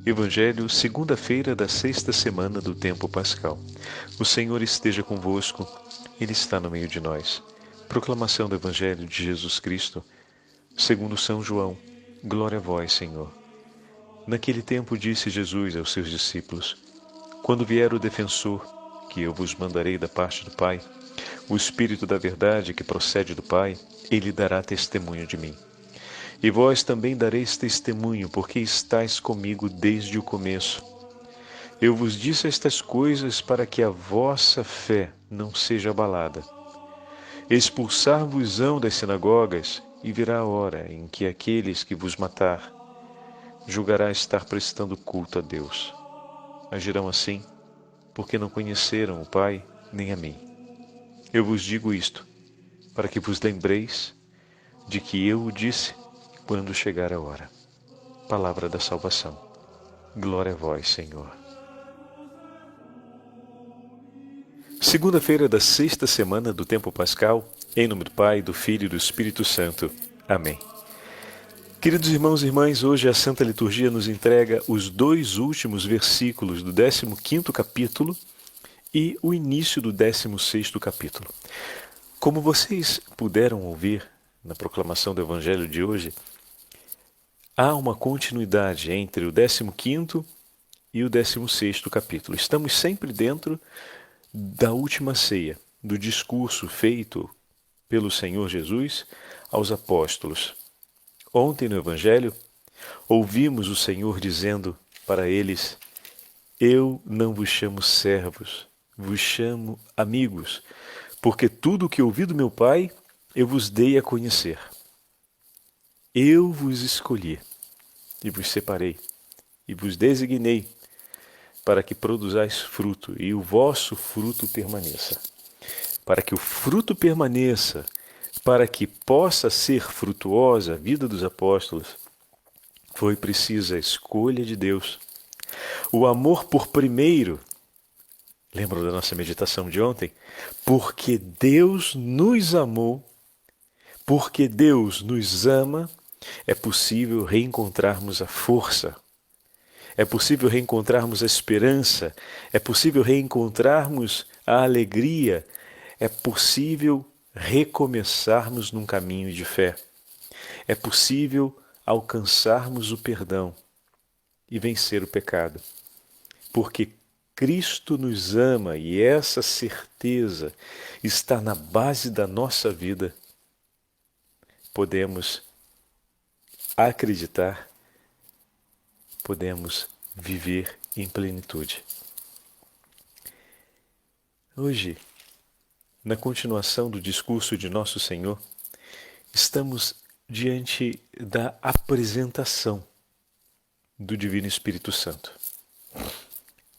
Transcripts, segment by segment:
Evangelho, segunda-feira da sexta semana do tempo pascal. O Senhor esteja convosco, Ele está no meio de nós. Proclamação do Evangelho de Jesus Cristo, segundo São João. Glória a vós, Senhor. Naquele tempo disse Jesus aos seus discípulos: Quando vier o defensor, que eu vos mandarei da parte do Pai, o Espírito da verdade que procede do Pai, ele dará testemunho de mim. E vós também dareis testemunho, porque estáis comigo desde o começo. Eu vos disse estas coisas para que a vossa fé não seja abalada. Expulsar-vos-ão das sinagogas, e virá a hora em que aqueles que vos matar julgará estar prestando culto a Deus. Agirão assim, porque não conheceram o Pai nem a mim. Eu vos digo isto, para que vos lembreis de que eu o disse quando chegar a hora. Palavra da salvação. Glória a vós, Senhor. Segunda-feira da sexta semana do tempo pascal, em nome do Pai, do Filho e do Espírito Santo. Amém. Queridos irmãos e irmãs, hoje a Santa Liturgia nos entrega os dois últimos versículos do 15º capítulo e o início do 16º capítulo. Como vocês puderam ouvir na proclamação do Evangelho de hoje, há uma continuidade entre o 15º e o 16º capítulo. Estamos sempre dentro da última ceia, do discurso feito pelo Senhor Jesus aos apóstolos. Ontem no Evangelho, ouvimos o Senhor dizendo para eles: Eu não vos chamo servos, vos chamo amigos, porque tudo o que ouvi do meu Pai eu vos dei a conhecer. Eu vos escolhi e vos separei e vos designei para que produzais fruto e o vosso fruto permaneça. Para que o fruto permaneça, para que possa ser frutuosa a vida dos apóstolos, foi precisa a escolha de Deus. O amor por primeiro, lembram da nossa meditação de ontem? Porque Deus nos amou, porque Deus nos ama, é possível reencontrarmos a força, é possível reencontrarmos a esperança, é possível reencontrarmos a alegria, é possível recomeçarmos num caminho de fé. É possível alcançarmos o perdão e vencer o pecado. Porque Cristo nos ama e essa certeza está na base da nossa vida. Podemos acreditar, podemos viver em plenitude. Hoje, na continuação do discurso de Nosso Senhor, estamos diante da apresentação do Divino Espírito Santo.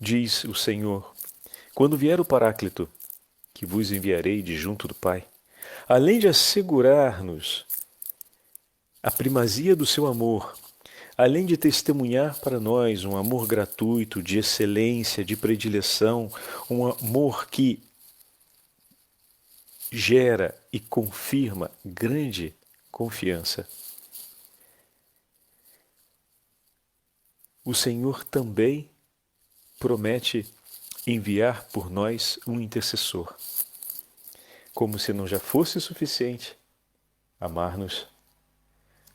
Diz o Senhor: Quando vier o Paráclito, que vos enviarei de junto do Pai, além de assegurar-nos a primazia do seu amor, além de testemunhar para nós um amor gratuito, de excelência, de predileção, um amor que gera e confirma grande confiança, o Senhor também promete enviar por nós um intercessor. Como se não já fosse suficiente amar-nos,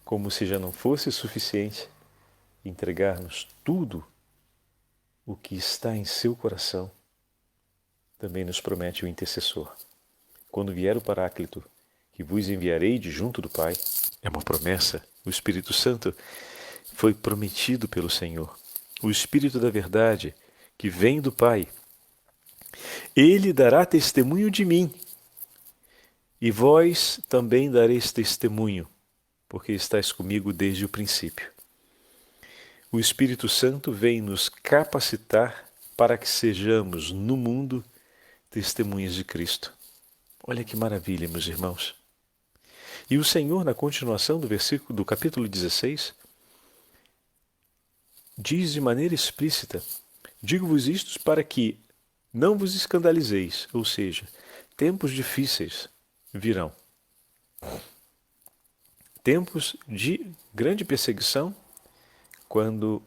como se já não fosse suficiente entregar-nos tudo o que está em seu coração, também nos promete o intercessor. Quando vier o Paráclito, que vos enviarei de junto do Pai, é uma promessa. O Espírito Santo foi prometido pelo Senhor. O Espírito da verdade, que vem do Pai, ele dará testemunho de mim. E vós também dareis testemunho, porque estáis comigo desde o princípio. O Espírito Santo vem nos capacitar para que sejamos no mundo testemunhas de Cristo. Olha que maravilha, meus irmãos. E o Senhor, na continuação do capítulo 16, diz de maneira explícita: Digo-vos isto para que não vos escandalizeis, ou seja, tempos difíceis virão. Tempos de grande perseguição, quando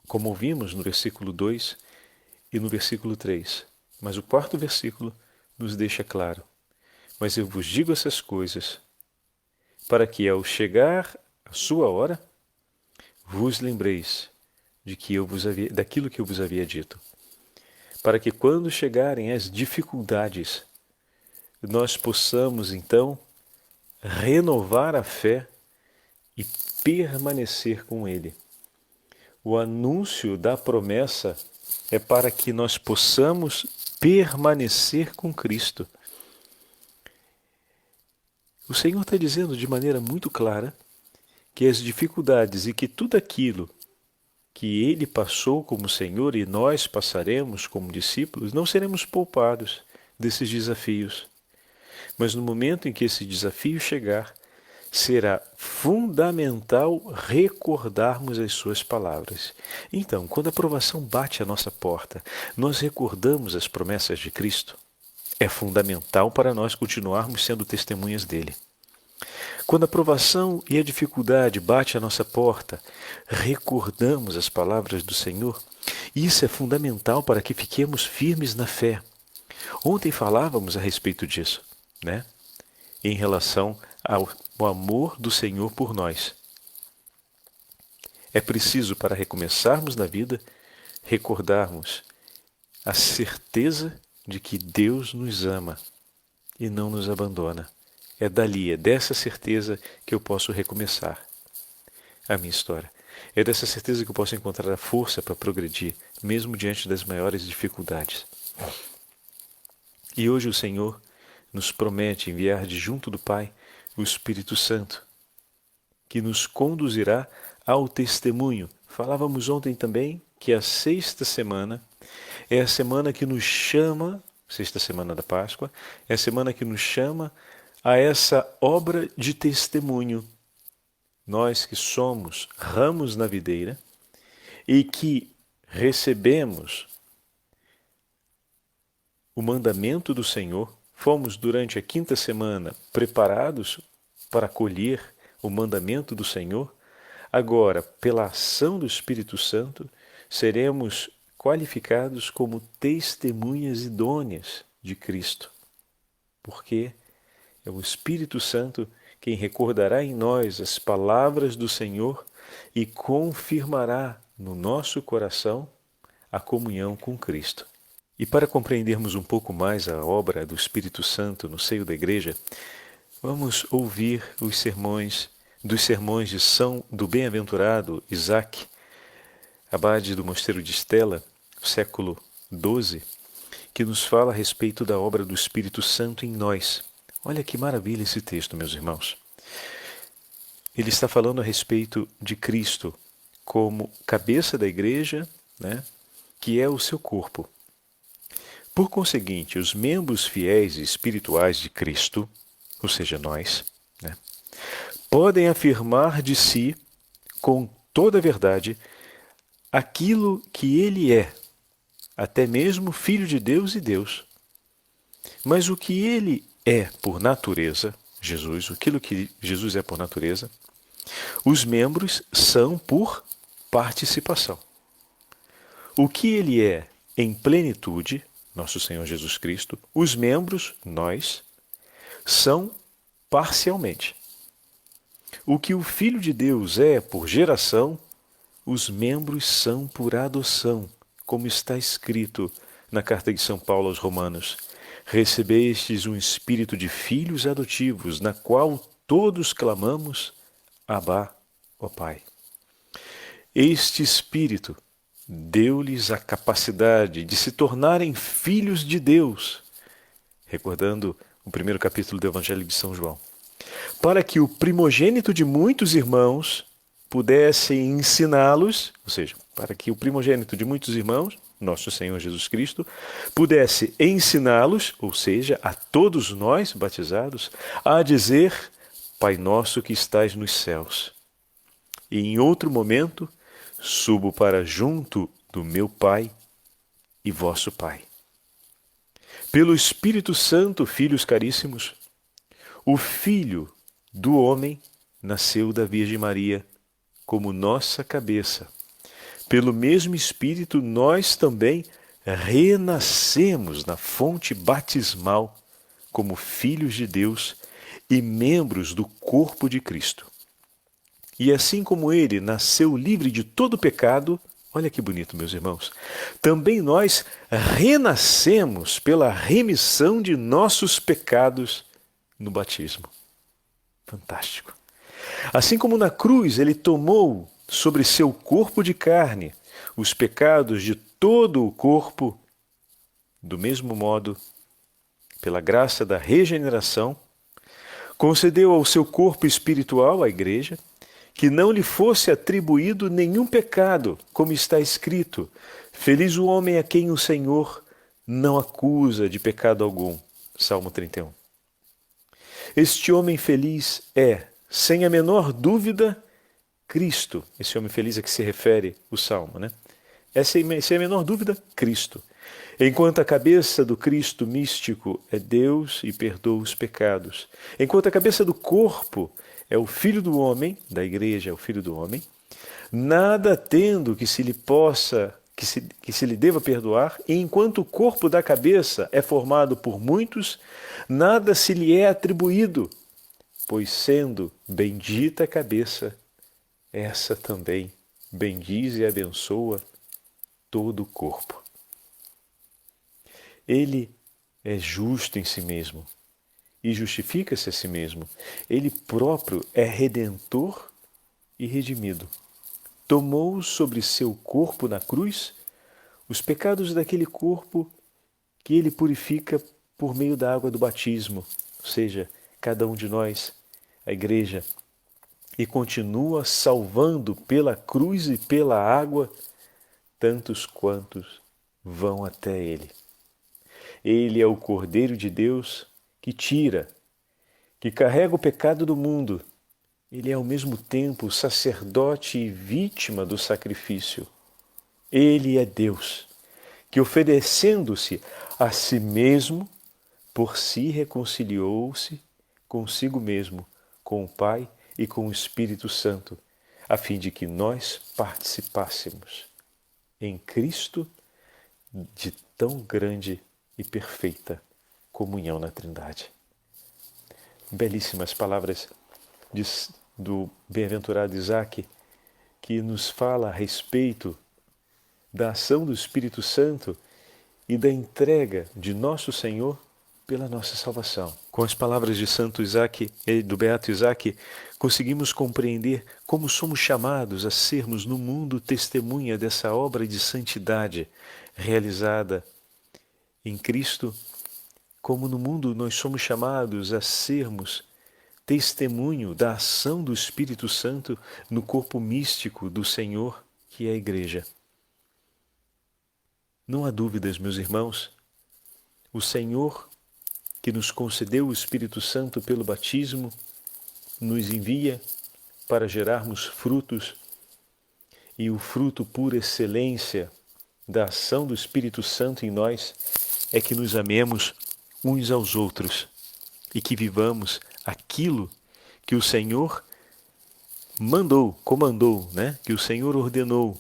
como ouvimos no versículo 2 e no versículo 3. Mas o quarto versículo nos deixa claro: mas eu vos digo essas coisas, para que ao chegar a sua hora, vos lembreis daquilo que eu vos havia dito. Para que quando chegarem as dificuldades, nós possamos então renovar a fé e permanecer com Ele. O anúncio da promessa é para que nós possamos permanecer com Cristo. O Senhor está dizendo de maneira muito clara que as dificuldades e que tudo aquilo que Ele passou como Senhor e nós passaremos como discípulos, não seremos poupados desses desafios. Mas no momento em que esse desafio chegar, será fundamental recordarmos as suas palavras. Então, quando a provação bate à nossa porta, nós recordamos as promessas de Cristo. É fundamental para nós continuarmos sendo testemunhas dele. Quando a provação e a dificuldade bate à nossa porta, recordamos as palavras do Senhor. Isso é fundamental para que fiquemos firmes na fé. Ontem falávamos a respeito disso, né? Em relação ao amor do Senhor por nós. É preciso, para recomeçarmos na vida, recordarmos a certeza de que Deus nos ama e não nos abandona. É dessa certeza que eu posso recomeçar a minha história. É dessa certeza que eu posso encontrar a força para progredir, mesmo diante das maiores dificuldades. E hoje o Senhor nos promete enviar de junto do Pai o Espírito Santo, que nos conduzirá ao testemunho. Falávamos ontem também que a sexta semana é a semana que nos chama, sexta semana da Páscoa, é a semana que nos chama a essa obra de testemunho. Nós que somos ramos na videira e que recebemos o mandamento do Senhor, fomos durante a quinta semana preparados para acolher o mandamento do Senhor. Agora, pela ação do Espírito Santo, seremos qualificados como testemunhas idôneas de Cristo. Porque é o Espírito Santo quem recordará em nós as palavras do Senhor e confirmará no nosso coração a comunhão com Cristo. E para compreendermos um pouco mais a obra do Espírito Santo no seio da Igreja, vamos ouvir os sermões de do bem-aventurado Isaac, abade do mosteiro de Estela, século XII, que nos fala a respeito da obra do Espírito Santo em nós. Olha que maravilha esse texto, meus irmãos. Ele está falando a respeito de Cristo como cabeça da Igreja, né, que é o seu corpo. Por conseguinte, os membros fiéis e espirituais de Cristo, ou seja, nós, né, podem afirmar de si, com toda a verdade, aquilo que ele é, até mesmo Filho de Deus e Deus. Mas o que ele é por natureza, Jesus, aquilo que Jesus é por natureza, os membros são por participação. O que ele é em plenitude, nosso Senhor Jesus Cristo, os membros, nós, são parcialmente. O que o Filho de Deus é por geração, os membros são por adoção, como está escrito na carta de São Paulo aos Romanos. Recebestes um espírito de filhos adotivos, na qual todos clamamos, Abá, ó Pai. Este espírito deu-lhes a capacidade de se tornarem filhos de Deus, recordando o primeiro capítulo do Evangelho de São João, para que o primogênito de muitos irmãos pudesse ensiná-los, ou seja, para que o primogênito de muitos irmãos, nosso Senhor Jesus Cristo, pudesse ensiná-los, ou seja, a todos nós batizados, a dizer, Pai nosso que estais nos céus. E em outro momento, subo para junto do meu Pai e vosso Pai. Pelo Espírito Santo, filhos caríssimos, o Filho do homem nasceu da Virgem Maria como nossa cabeça, pelo mesmo Espírito, nós também renascemos na fonte batismal como filhos de Deus e membros do corpo de Cristo. E assim como ele nasceu livre de todo pecado, olha que bonito, meus irmãos, também nós renascemos pela remissão de nossos pecados no batismo. Fantástico. Assim como na cruz ele tomou sobre seu corpo de carne os pecados de todo o corpo, do mesmo modo, pela graça da regeneração, concedeu ao seu corpo espiritual, a igreja, que não lhe fosse atribuído nenhum pecado, como está escrito: feliz o homem a quem o Senhor não acusa de pecado algum. Salmo 31. Este homem feliz é, sem a menor dúvida, Cristo. Esse homem feliz a que se refere o Salmo, né? É sem a menor dúvida, Cristo. Enquanto a cabeça do Cristo místico é Deus e perdoa os pecados. Enquanto a cabeça do corpo é o Filho do homem, da igreja é o Filho do homem, nada tendo que se lhe possa, que se lhe deva perdoar, e enquanto o corpo da cabeça é formado por muitos, nada se lhe é atribuído, pois sendo bendita a cabeça, essa também bendiz e abençoa todo o corpo. Ele é justo em si mesmo e justifica-se a si mesmo. Ele próprio é redentor e redimido. Tomou sobre seu corpo na cruz os pecados daquele corpo que ele purifica por meio da água do batismo, ou seja, cada um de nós, a igreja, e continua salvando pela cruz e pela água tantos quantos vão até ele. Ele é o Cordeiro de Deus que tira, que carrega o pecado do mundo. Ele é ao mesmo tempo sacerdote e vítima do sacrifício. Ele é Deus, que oferecendo-se a si mesmo, por si reconciliou-se consigo mesmo, com o Pai e com o Espírito Santo, a fim de que nós participássemos em Cristo de tão grande e perfeita comunhão na Trindade. Belíssimas palavras do bem-aventurado Isaac, que nos fala a respeito da ação do Espírito Santo e da entrega de nosso Senhor pela nossa salvação. Com as palavras de Santo Isaac, do Beato Isaac, conseguimos compreender como somos chamados a sermos no mundo testemunha dessa obra de santidade realizada em Cristo, como no mundo nós somos chamados a sermos testemunho da ação do Espírito Santo no corpo místico do Senhor, que é a Igreja. Não há dúvidas, meus irmãos, o Senhor, que nos concedeu o Espírito Santo pelo batismo, nos envia para gerarmos frutos, e o fruto por excelência da ação do Espírito Santo em nós é que nos amemos uns aos outros e que vivamos aquilo que o Senhor comandou, né? Que o Senhor ordenou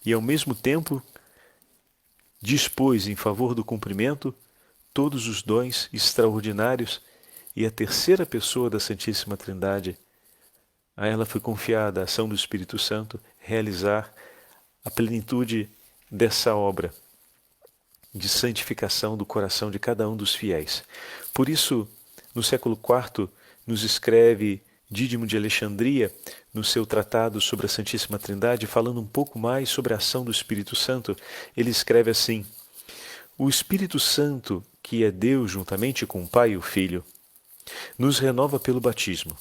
e ao mesmo tempo dispôs em favor do cumprimento todos os dons extraordinários e a terceira pessoa da Santíssima Trindade. A ela foi confiada a ação do Espírito Santo realizar a plenitude dessa obra de santificação do coração de cada um dos fiéis. Por isso, no século IV, nos escreve Dídimo de Alexandria, no seu tratado sobre a Santíssima Trindade, falando um pouco mais sobre a ação do Espírito Santo, ele escreve assim: o Espírito Santo, que é Deus juntamente com o Pai e o Filho, nos renova pelo batismo.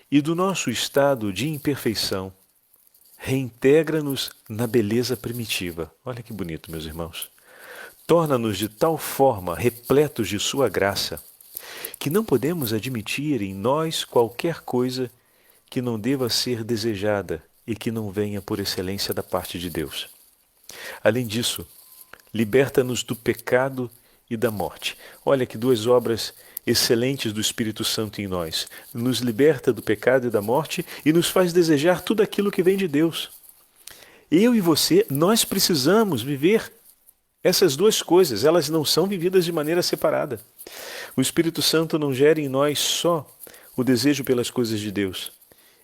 E do nosso estado de imperfeição, reintegra-nos na beleza primitiva. Olha que bonito, meus irmãos. Torna-nos de tal forma repletos de sua graça, que não podemos admitir em nós qualquer coisa que não deva ser desejada e que não venha por excelência da parte de Deus. Além disso, liberta-nos do pecado e da morte. Olha que duas obras excelentes do Espírito Santo em nós. Nos liberta do pecado e da morte e nos faz desejar tudo aquilo que vem de Deus. Eu e você, nós precisamos viver essas duas coisas. Elas não são vividas de maneira separada. O Espírito Santo não gera em nós só o desejo pelas coisas de Deus.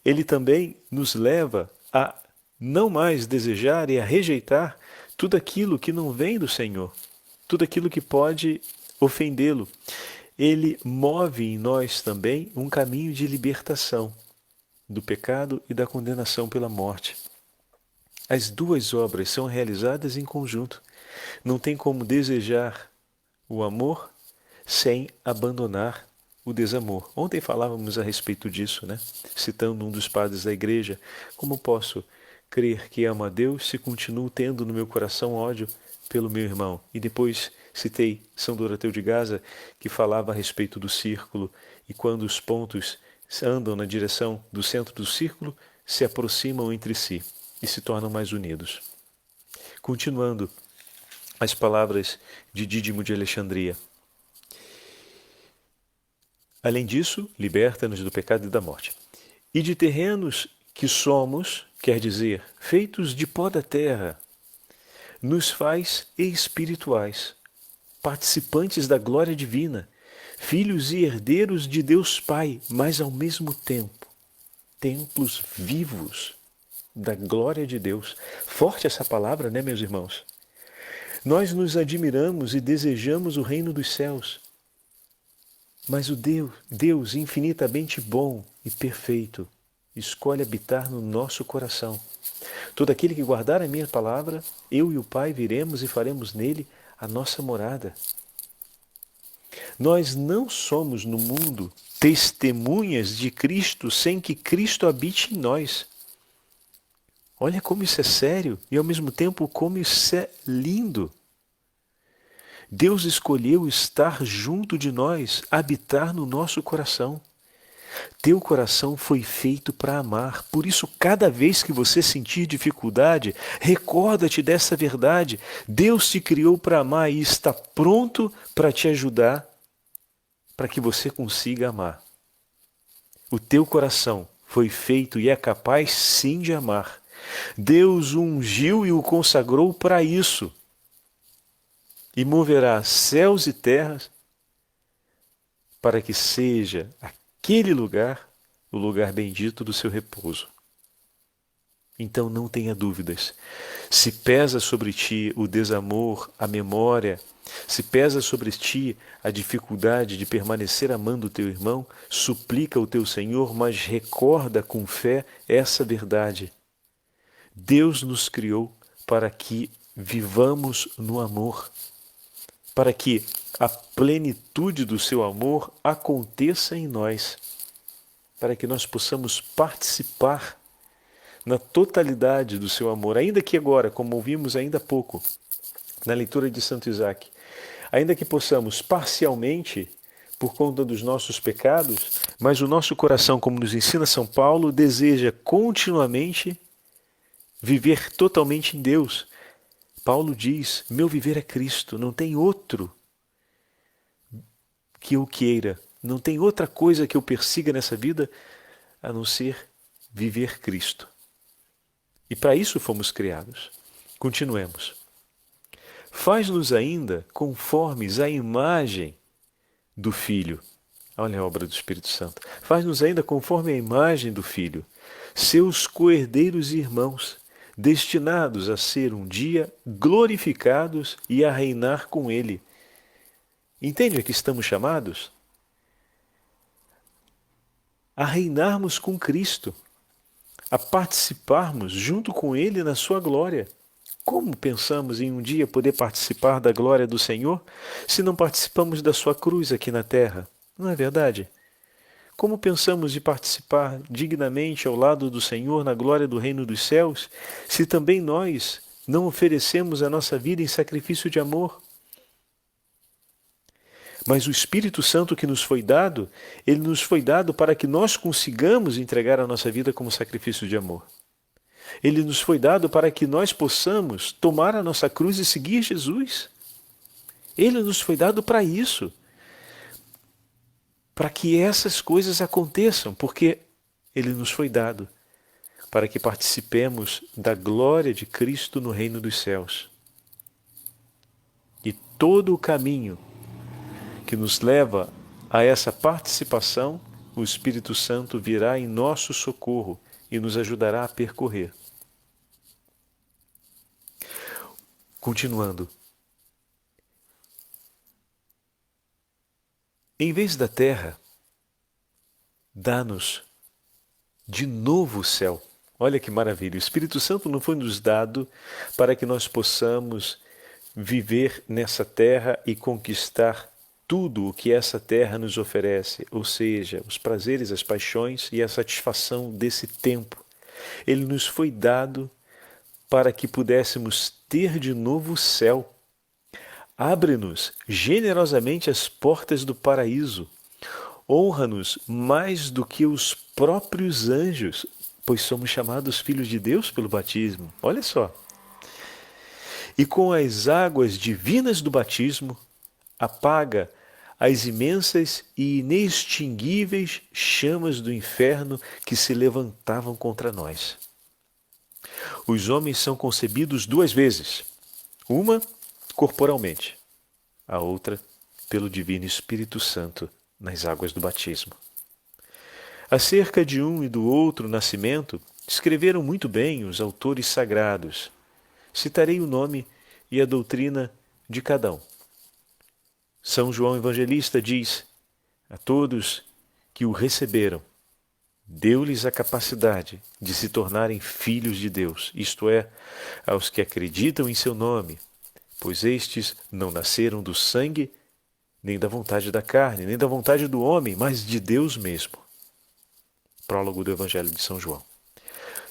Ele também nos leva a não mais desejar e a rejeitar tudo aquilo que não vem do Senhor, tudo aquilo que pode ofendê-lo. Ele move em nós também um caminho de libertação do pecado e da condenação pela morte. As duas obras são realizadas em conjunto. Não tem como desejar o amor sem abandonar o desamor. Ontem falávamos a respeito disso, né? Citando um dos padres da igreja. Como posso crer que amo a Deus se continuo tendo no meu coração ódio pelo meu irmão? E depois citei São Dorateu de Gaza, que falava a respeito do círculo, e quando os pontos andam na direção do centro do círculo, se aproximam entre si e se tornam mais unidos. Continuando as palavras de Dídimo de Alexandria. Além disso, liberta-nos do pecado e da morte. E de terrenos que somos, quer dizer, feitos de pó da terra, nos faz espirituais, participantes da glória divina, filhos e herdeiros de Deus Pai, mas ao mesmo tempo, templos vivos da glória de Deus. Forte essa palavra, né, meus irmãos? Nós nos admiramos e desejamos o reino dos céus. Mas o Deus infinitamente bom e perfeito, escolhe habitar no nosso coração. Todo aquele que guardar a minha palavra, eu e o Pai viremos e faremos nele a nossa morada. Nós não somos no mundo testemunhas de Cristo sem que Cristo habite em nós. Olha como isso é sério e ao mesmo tempo como isso é lindo. Deus escolheu estar junto de nós, habitar no nosso coração. Teu coração foi feito para amar. Por isso, cada vez que você sentir dificuldade, recorda-te dessa verdade. Deus te criou para amar e está pronto para te ajudar, para que você consiga amar. O teu coração foi feito e é capaz sim de amar. Deus o ungiu e o consagrou para isso. E moverá céus e terras para que seja aquele lugar o lugar bendito do seu repouso. Então não tenha dúvidas. Se pesa sobre ti o desamor, a memória, se pesa sobre ti a dificuldade de permanecer amando o teu irmão, suplica ao teu Senhor, mas recorda com fé essa verdade. Deus nos criou para que vivamos no amor, para que a plenitude do seu amor aconteça em nós, para que nós possamos participar na totalidade do seu amor, ainda que agora, como ouvimos ainda há pouco, na leitura de Santo Isaac, ainda que possamos parcialmente, por conta dos nossos pecados, mas o nosso coração, como nos ensina São Paulo, deseja continuamente viver totalmente em Deus. Paulo diz, meu viver é Cristo, não tem outro que eu queira, não tem outra coisa que eu persiga nessa vida a não ser viver Cristo. E para isso fomos criados. Continuemos. Faz-nos ainda conformes à imagem do Filho. Olha a obra do Espírito Santo. Faz-nos ainda conforme à imagem do Filho, seus co-herdeiros e irmãos, destinados a ser um dia glorificados e a reinar com Ele. Entende a que estamos chamados? A reinarmos com Cristo, a participarmos junto com Ele na sua glória. Como pensamos em um dia poder participar da glória do Senhor se não participamos da sua cruz aqui na terra? Não é verdade? Como pensamos de participar dignamente ao lado do Senhor na glória do reino dos céus, se também nós não oferecemos a nossa vida em sacrifício de amor? Mas o Espírito Santo que nos foi dado, ele nos foi dado para que nós consigamos entregar a nossa vida como sacrifício de amor. Ele nos foi dado para que nós possamos tomar a nossa cruz e seguir Jesus. Ele nos foi dado para isso. Para que essas coisas aconteçam, porque ele nos foi dado para que participemos da glória de Cristo no reino dos céus. E todo o caminho que nos leva a essa participação, o Espírito Santo virá em nosso socorro e nos ajudará a percorrer. Continuando. Em vez da terra, dá-nos de novo o céu. Olha que maravilha! O Espírito Santo não foi nos dado para que nós possamos viver nessa terra e conquistar tudo o que essa terra nos oferece, ou seja, os prazeres, as paixões e a satisfação desse tempo. Ele nos foi dado para que pudéssemos ter de novo o céu. Abre-nos generosamente as portas do paraíso. Honra-nos mais do que os próprios anjos, pois somos chamados filhos de Deus pelo batismo. Olha só. E com as águas divinas do batismo, apaga as imensas e inextinguíveis chamas do inferno que se levantavam contra nós. Os homens são concebidos duas vezes, uma corporalmente, a outra pelo Divino Espírito Santo nas águas do batismo. Acerca de um e do outro nascimento, escreveram muito bem os autores sagrados. Citarei o nome e a doutrina de cada um. São João Evangelista diz: a todos que o receberam, deu-lhes a capacidade de se tornarem filhos de Deus, isto é, aos que acreditam em seu nome, pois estes não nasceram do sangue, nem da vontade da carne, nem da vontade do homem, mas de Deus mesmo. Prólogo do Evangelho de São João.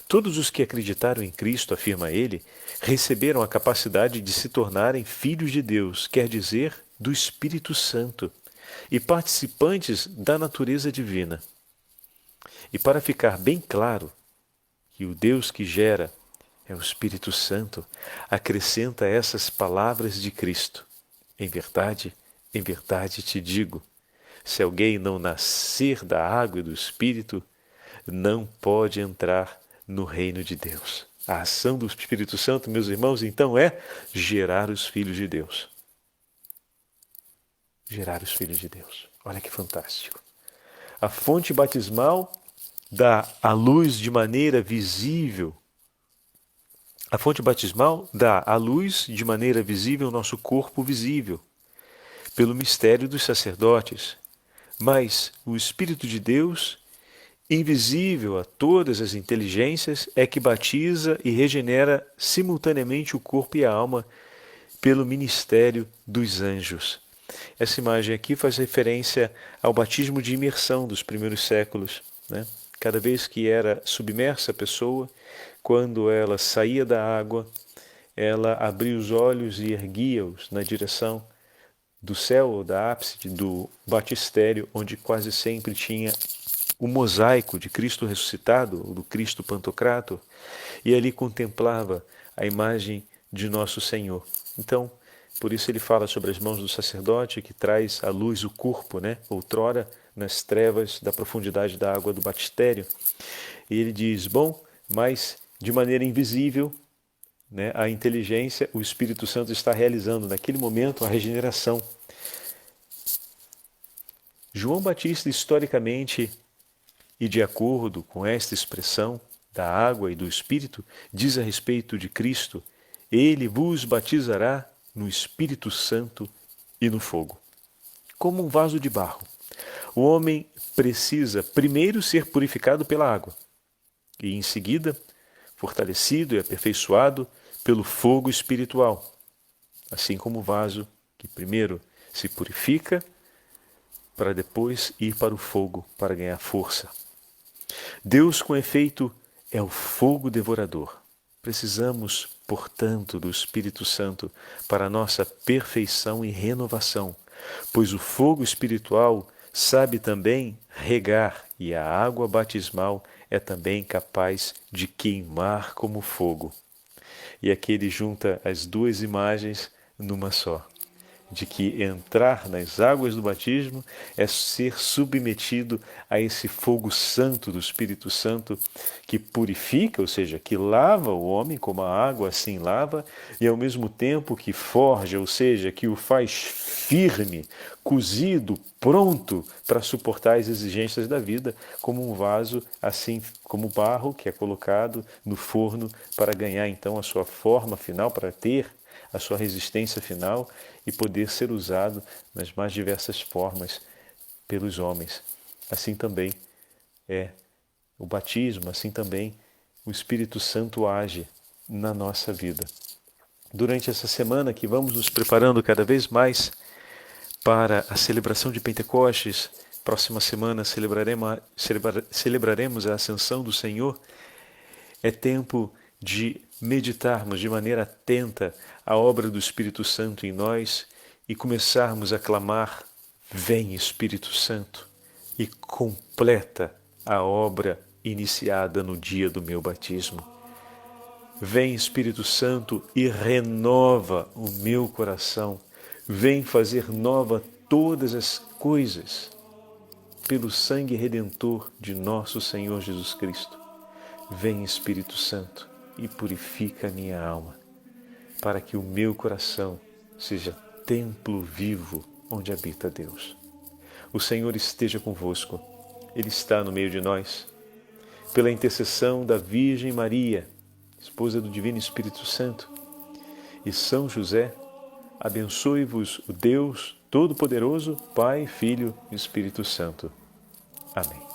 Todos os que acreditaram em Cristo, afirma ele, receberam a capacidade de se tornarem filhos de Deus, quer dizer, do Espírito Santo, e participantes da natureza divina. E para ficar bem claro que o Deus que gera é o Espírito Santo, acrescenta essas palavras de Cristo: em verdade te digo, se alguém não nascer da água e do Espírito, não pode entrar no reino de Deus. A ação do Espírito Santo, meus irmãos, então é gerar os filhos de Deus. Gerar os filhos de Deus. Olha que fantástico. A fonte batismal dá a luz de maneira visível. A fonte batismal dá à luz de maneira visível o nosso corpo visível, pelo mistério dos sacerdotes. Mas o Espírito de Deus, invisível a todas as inteligências, é que batiza e regenera simultaneamente o corpo e a alma pelo ministério dos anjos. Essa imagem aqui faz referência ao batismo de imersão dos primeiros séculos, né? Cada vez que era submersa a pessoa, quando ela saía da água, ela abria os olhos e erguia-os na direção do céu ou da ápice do batistério, onde quase sempre tinha o mosaico de Cristo ressuscitado, ou do Cristo Pantocrator, e ali contemplava a imagem de nosso Senhor. Então, por isso ele fala sobre as mãos do sacerdote, que traz à luz o corpo, né? Outrora nas trevas da profundidade da água do batistério. E ele diz, bom, mas de maneira invisível, né, a inteligência, o Espírito Santo está realizando naquele momento a regeneração. João Batista, historicamente, e de acordo com esta expressão da água e do Espírito, diz a respeito de Cristo: ele vos batizará no Espírito Santo e no fogo. Como um vaso de barro, o homem precisa primeiro ser purificado pela água e, em seguida, fortalecido e aperfeiçoado pelo fogo espiritual, assim como o vaso que primeiro se purifica para depois ir para o fogo para ganhar força. Deus, com efeito, é o fogo devorador. Precisamos, portanto, do Espírito Santo para a nossa perfeição e renovação, pois o fogo espiritual sabe também regar e a água batismal é também capaz de queimar como fogo. E aqui ele junta as duas imagens numa só. de que entrar nas águas do batismo é ser submetido a esse fogo santo do Espírito Santo que purifica, ou seja, que lava o homem como a água assim lava, e ao mesmo tempo que forja, ou seja, que o faz firme, cozido, pronto para suportar as exigências da vida, como um vaso, assim como barro que é colocado no forno para ganhar então a sua forma final, para ter a sua resistência final e poder ser usado nas mais diversas formas pelos homens. Assim também é o batismo, assim também o Espírito Santo age na nossa vida. Durante essa semana que vamos nos preparando cada vez mais para a celebração de Pentecostes, próxima semana celebraremos a Ascensão do Senhor, é tempo de meditarmos de maneira atenta a obra do Espírito Santo em nós e começarmos a clamar: vem Espírito Santo e completa a obra iniciada no dia do meu batismo. Vem Espírito Santo e renova o meu coração. Vem fazer nova todas as coisas pelo sangue redentor de nosso Senhor Jesus Cristo. Vem Espírito Santo e purifica a minha alma, para que o meu coração seja templo vivo onde habita Deus. O Senhor esteja convosco, Ele está no meio de nós. Pela intercessão da Virgem Maria, esposa do Divino Espírito Santo, e São José, abençoe-vos o Deus Todo-Poderoso, Pai, Filho e Espírito Santo. Amém.